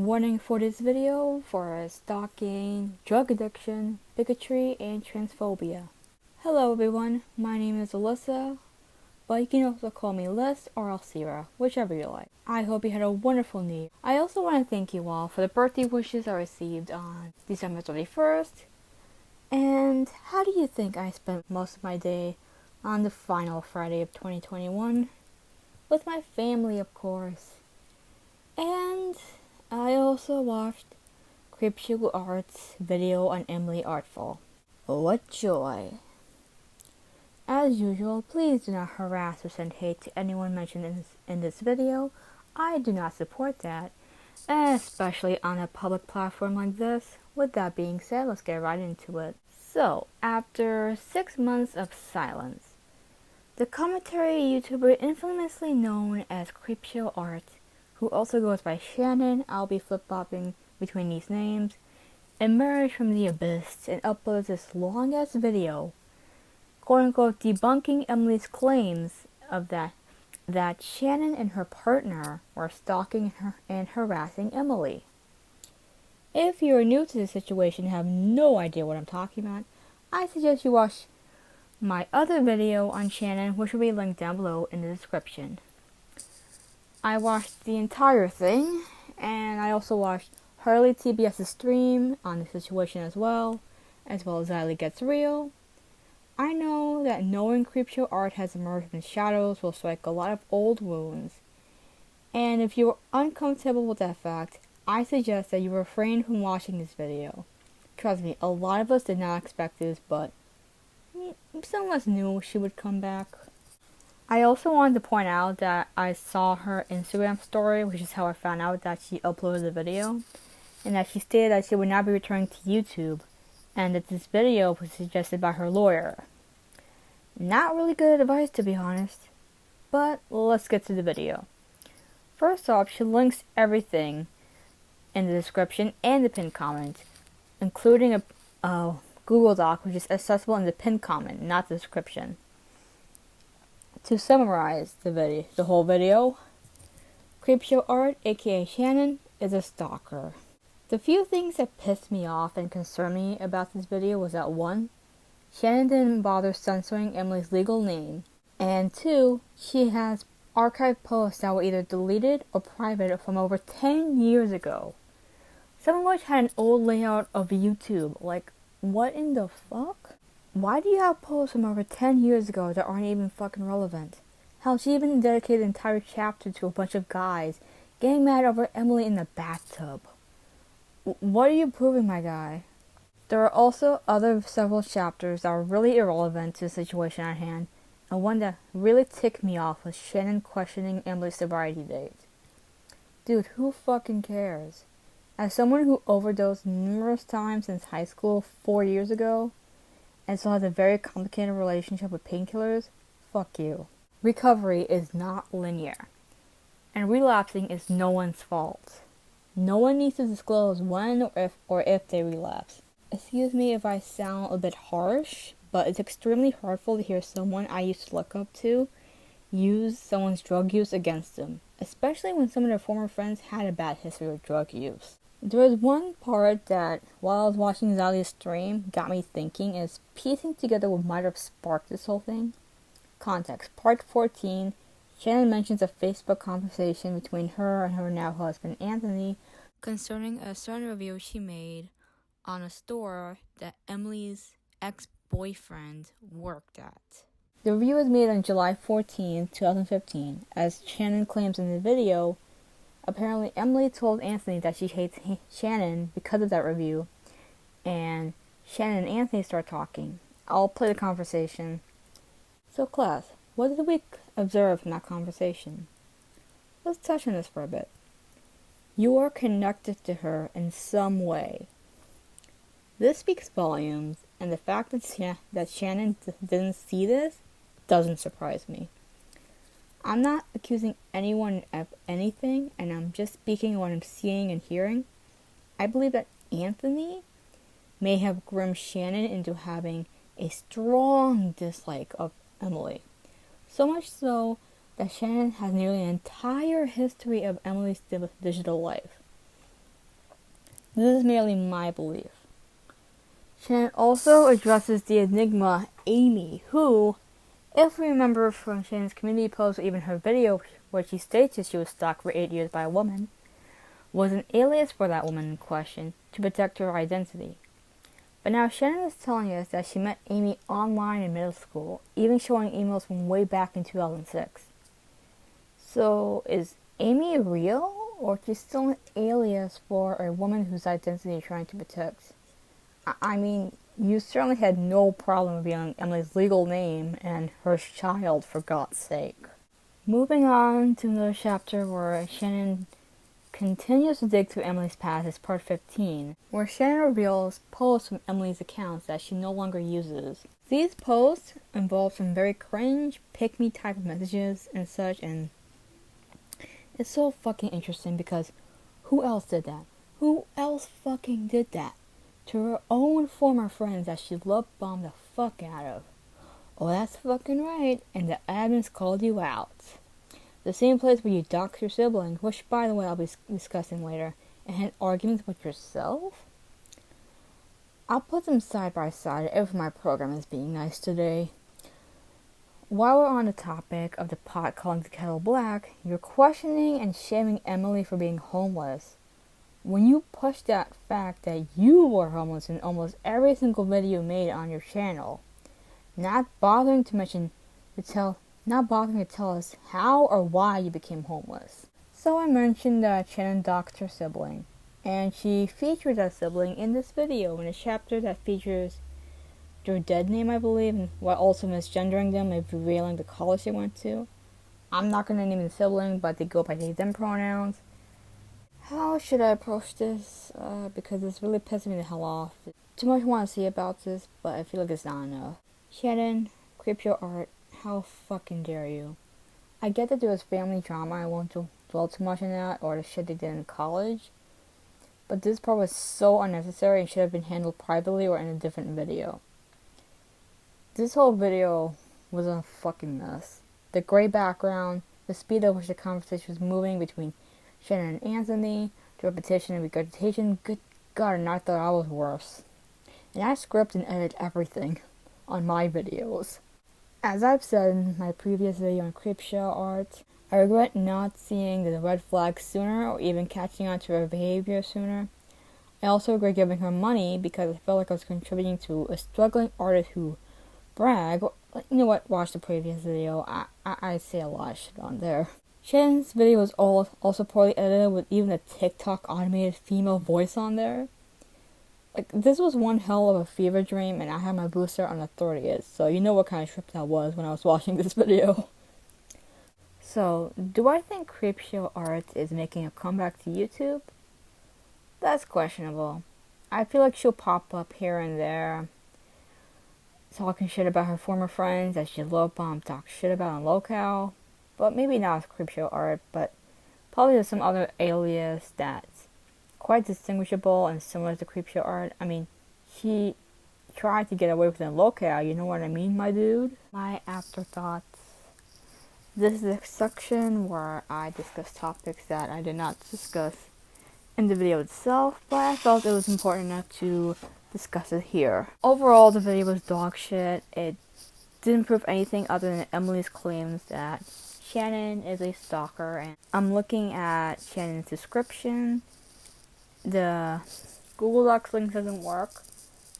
Warning for this video for stalking, drug addiction, bigotry, and transphobia. Hello everyone, my name is Alyssa, but you can also call me Lyss or Alyssa, whichever you like. I hope you had a wonderful New Year. I also want to thank you all for the birthday wishes I received on December 31st. And how do you think I spent most of my day on the final Friday of 2021? With my family, of course. And I also watched Creepshow Art's video on Emily Artful. What joy. As usual, please do not harass or send hate to anyone mentioned in this video. I do not support that, especially on a public platform like this. With that being said, let's get right into it. So, after 6 months of silence, the commentary YouTuber infamously known as Creepshow Art, who also goes by Shannon, I'll be flip-flopping between these names, emerged from the abyss and uploaded this long-ass video, quote-unquote, debunking Emily's claims of that Shannon and her partner were stalking her and harassing Emily. If you're new to this situation and have no idea what I'm talking about, I suggest you watch my other video on Shannon, which will be linked down below in the description. I watched the entire thing, and I also watched Harley TBS's stream on the situation as well as Riley Gets Real. I know that knowing Creepshow Art has emerged from the shadows will strike a lot of old wounds, and if you're uncomfortable with that fact, I suggest that you refrain from watching this video. Trust me, a lot of us did not expect this, but some of us knew she would come back. I also wanted to point out that I saw her Instagram story, which is how I found out that she uploaded the video, and that she stated that she would not be returning to YouTube, and that this video was suggested by her lawyer. Not really good advice, to be honest, but let's get to the video. First off, she links everything in the description and the pinned comment, including a Google Doc, which is accessible in the pinned comment, not the description. To summarize the whole video, Creepshow Art, aka Shannon, is a stalker. The few things that pissed me off and concerned me about this video was that 1, Shannon didn't bother censoring Emily's legal name, and 2, she has archived posts that were either deleted or private from over 10 years ago. Some of which had an old layout of YouTube. Like, what in the fuck? Why do you have posts from over 10 years ago that aren't even fucking relevant? Hell, she even dedicated an entire chapter to a bunch of guys getting mad over Emily in the bathtub. What are you proving, my guy? There are also several chapters that are really irrelevant to the situation at hand, and one that really ticked me off was Shannon questioning Emily's sobriety date. Dude, who fucking cares? As someone who overdosed numerous times since high school 4 years ago, and still has a very complicated relationship with painkillers, fuck you. Recovery is not linear, and relapsing is no one's fault. No one needs to disclose when or if they relapse. Excuse me if I sound a bit harsh, but it's extremely hurtful to hear someone I used to look up to use someone's drug use against them, especially when some of their former friends had a bad history with drug use. There was one part that, while I was watching Riley's stream, got me thinking and is piecing together what might have sparked this whole thing. Context. Part 14, Shannon mentions a Facebook conversation between her and her now husband Anthony concerning a certain review she made on a store that Emily's ex-boyfriend worked at. The review was made on July 14, 2015. As Shannon claims in the video, apparently Emily told Anthony that she hates Shannon because of that review, and Shannon and Anthony start talking. I'll play the conversation. So class, what did we observe from that conversation? Let's touch on this for a bit. You are connected to her in some way. This speaks volumes, and the fact that Shannon didn't see this doesn't surprise me. I'm not accusing anyone of anything, and I'm just speaking what I'm seeing and hearing. I believe that Anthony may have groomed Shannon into having a strong dislike of Emily. So much so that Shannon has nearly an entire history of Emily's digital life. This is merely my belief. Shannon also addresses the enigma Amy, who, if we remember from Shannon's community post or even her video where she states that she was stalked for 8 years by a woman, was an alias for that woman in question to protect her identity. But now Shannon is telling us that she met Amy online in middle school, even showing emails from way back in 2006. So is Amy real, or is she still an alias for a woman whose identity you're trying to protect? I mean, you certainly had no problem revealing Emily's legal name and her child, for God's sake. Moving on to another chapter where Shannon continues to dig through Emily's past is part 15, where Shannon reveals posts from Emily's accounts that she no longer uses. These posts involve some very cringe, pick-me type of messages and such, and it's so fucking interesting because who else did that? Who else fucking did that? To her own former friends that she love-bombed the fuck out of. Oh, that's fucking right, and the admins called you out. The same place where you dox your sibling, which by the way I'll be discussing later, and had arguments with yourself? I'll put them side by side if my program is being nice today. While we're on the topic of the pot calling the kettle black, you're questioning and shaming Emily for being homeless. When you push that fact that you were homeless in almost every single video made on your channel, not bothering to tell us how or why you became homeless. So I mentioned that Shannon doxed her sibling, and she featured that sibling in this video in a chapter that features their dead name, I believe, while also misgendering them and revealing the college they went to. I'm not going to name the sibling, but they go by they, them pronouns. How should I approach this? Because it's really pissing me the hell off. Too much I want to say about this, but I feel like it's not enough. Shannon, Creepshow Art, how fucking dare you? I get that there was family drama, I won't dwell too much on that, or the shit they did in college. But this part was so unnecessary and should have been handled privately or in a different video. This whole video was a fucking mess. The gray background, the speed at which the conversation was moving between Shannon and Anthony, the repetition and regurgitation, good God, and I thought I was worse. And I script and edit everything on my videos. As I've said in my previous video on Creepshow Art, I regret not seeing the red flags sooner or even catching on to her behavior sooner. I also regret giving her money because I felt like I was contributing to a struggling artist who brag. You know what? Watch the previous video. I say a lot of shit on there. Shannon's video was also poorly edited with even a TikTok automated female voice on there. Like, this was one hell of a fever dream, and I had my booster on the 30th, so you know what kind of trip that was when I was watching this video. So, do I think Creepshow Art is making a comeback to YouTube? That's questionable. I feel like she'll pop up here and there, talking shit about her former friends that she love-bombed talk shit about on Locale. But maybe not as Creepshow Art, but probably there's some other alias that's quite distinguishable and similar to Creepshow Art. I mean, she tried to get away with it in Locale, you know what I mean, my dude? My afterthoughts. This is a section where I discuss topics that I did not discuss in the video itself, but I felt it was important enough to discuss it here. Overall, the video was dog shit. It didn't prove anything other than Emily's claims that Shannon is a stalker, and I'm looking at Shannon's description. The Google Docs link doesn't work.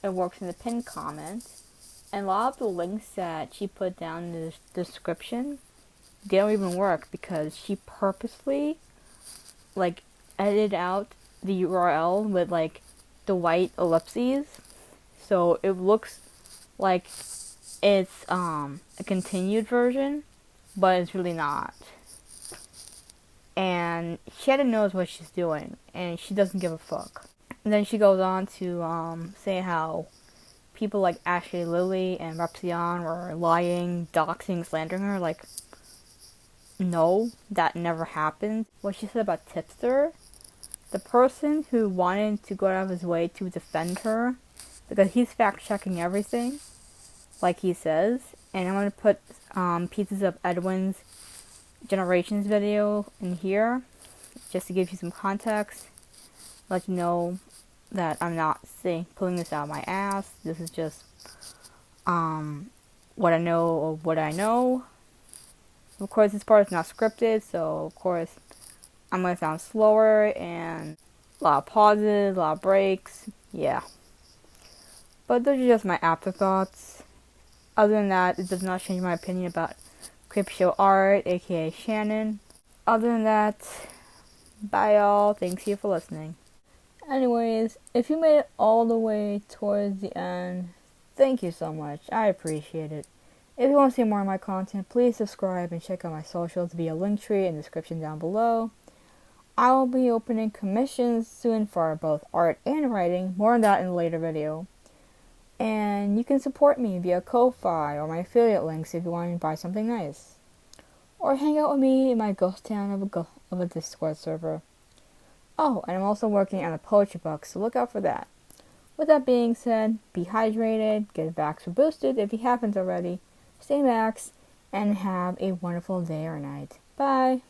It works in the pinned comment. And a lot of the links that she put down in the description, they don't even work because she purposely, like, edited out the URL with, like, the white ellipses. So it looks like it's a continued version, but it's really not. And Shannon knows what she's doing, and she doesn't give a fuck. And then she goes on to say how people like Ashley Lilly and Repsion were lying, doxing, slandering her. Like, no, that never happened. What she said about Tipster, the person who wanted to go out of his way to defend her, because he's fact-checking everything, like he says, and I'm going to put pieces of Edwin's Generations video in here, just to give you some context, let you know that I'm not pulling this out of my ass. This is just what I know of what I know. Of course, this part is not scripted, so of course I'm gonna sound slower and a lot of pauses, a lot of breaks. Yeah, but those are just my afterthoughts. Other than that, it does not change my opinion about Creepshow Art, aka Shannon. Other than that, bye y'all. Thanks you for listening. Anyways, if you made it all the way towards the end, thank you so much. I appreciate it. If you want to see more of my content, please subscribe and check out my socials via Linktree in the description down below. I will be opening commissions soon for both art and writing. More on that in a later video. And you can support me via Ko-Fi or my affiliate links if you want to buy something nice. Or hang out with me in my ghost town of a Discord server. Oh, and I'm also working on a poetry book, so look out for that. With that being said, be hydrated, get vax boosted if you haven't already, stay vax, and have a wonderful day or night. Bye!